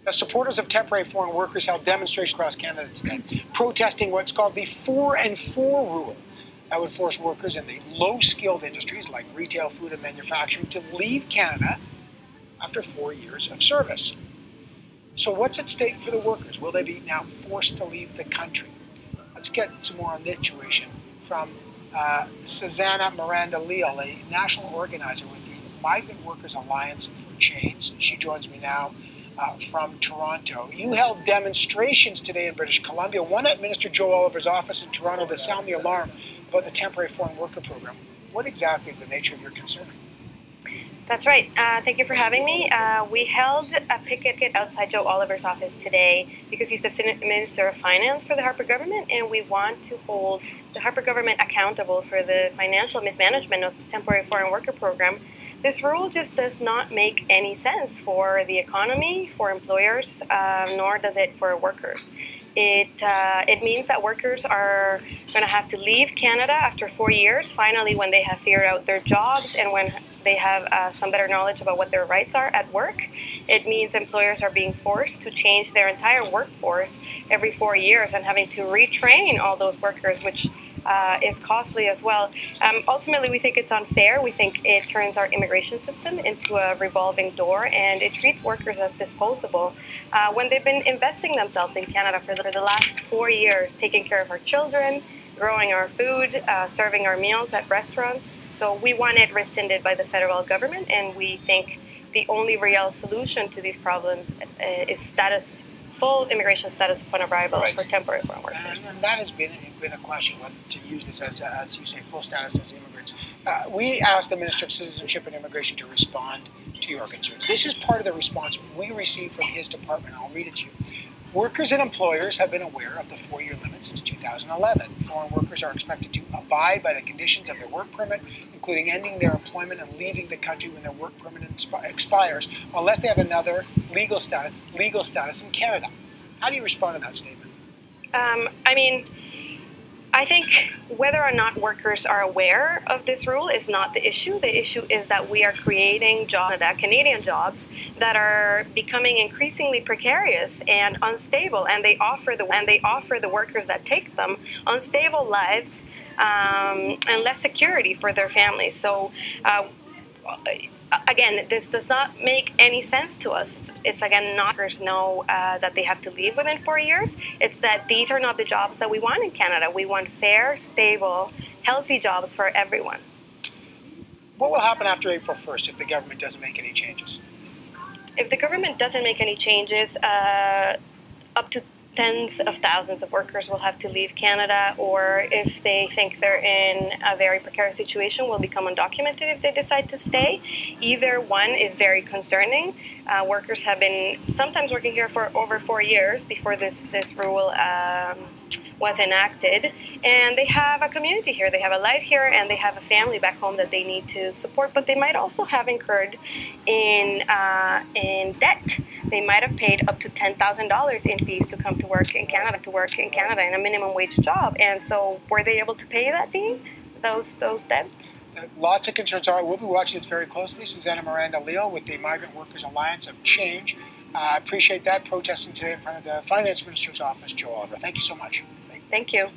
Now, supporters of temporary foreign workers held demonstrations across Canada today, protesting what's called the 4-and-4 rule. That would force workers in the low-skilled industries like retail, food, and manufacturing to leave Canada after 4 years of service. So what's at stake for the workers? Will they be now forced to leave the country? Let's get some more on this situation from Susanna Miranda-Leal, a national organizer with the Migrant Workers Alliance for Change. She joins me now from Toronto. You held demonstrations today in British Columbia, one at Minister Joe Oliver's office in Toronto to sound the alarm about the temporary foreign worker program. What exactly is the nature of your concern? That's right. Thank you for having me. We held a picket outside Joe Oliver's office today because he's the Minister of Finance for the Harper government, and we want to hold the Harper government accountable for the financial mismanagement of the temporary foreign worker program. This rule just does not make any sense for the economy, for employers, nor does it for workers. It means that workers are going to have to leave Canada after 4 years, finally, when they have figured out their jobs and when they have some better knowledge about what their rights are at work. It means employers are being forced to change their entire workforce every 4 years and having to retrain all those workers, which is costly as well. Ultimately, we think it's unfair. We think it turns our immigration system into a revolving door, and it treats workers as disposable when they've been investing themselves in Canada for the last 4 years, taking care of our children, growing our food, serving our meals at restaurants. So we want it rescinded by the federal government, and we think the only real solution to these problems is full immigration status upon arrival for temporary foreign workers. And that has been a question, whether to use this as you say, full status as immigrants. We asked the Minister of Citizenship and Immigration to respond to your concerns. This is part of the response we received from his department. I'll read it to you. Workers and employers have been aware of the 4-year limit since 2011. Foreign workers are expected to abide by the conditions of their work permit, including ending their employment and leaving the country when their work permit expires, unless they have another legal status in Canada. How do you respond to that statement? I think whether or not workers are aware of this rule is not the issue. The issue is that we are creating jobs, Canadian jobs, that are becoming increasingly precarious and unstable, and they offer the workers that take them unstable lives and less security for their families. So. Again, this does not make any sense to us. It's again, not workers know that they have to leave within 4 years. It's that these are not the jobs that we want in Canada. We want fair, stable, healthy jobs for everyone. What will happen after April 1st if the government doesn't make any changes? If the government doesn't make any changes, up to tens of thousands of workers will have to leave Canada, or if they think they're in a very precarious situation, will become undocumented if they decide to stay. Either one is very concerning. Workers have been sometimes working here for over 4 years before this rule was enacted, and they have a community here, they have a life here, and they have a family back home that they need to support, but they might also have incurred in debt. They might have paid up to $10,000 in fees to come to work in Canada, in a minimum wage job, and so were they able to pay that fee, those debts? Lots of concerns. All right, we'll be watching this very closely. Susanna Miranda-Leal with the Migrant Workers Alliance of Change. I appreciate that, protesting today in front of the Finance Minister's office, Joe Oliver. Thank you so much. Thank you.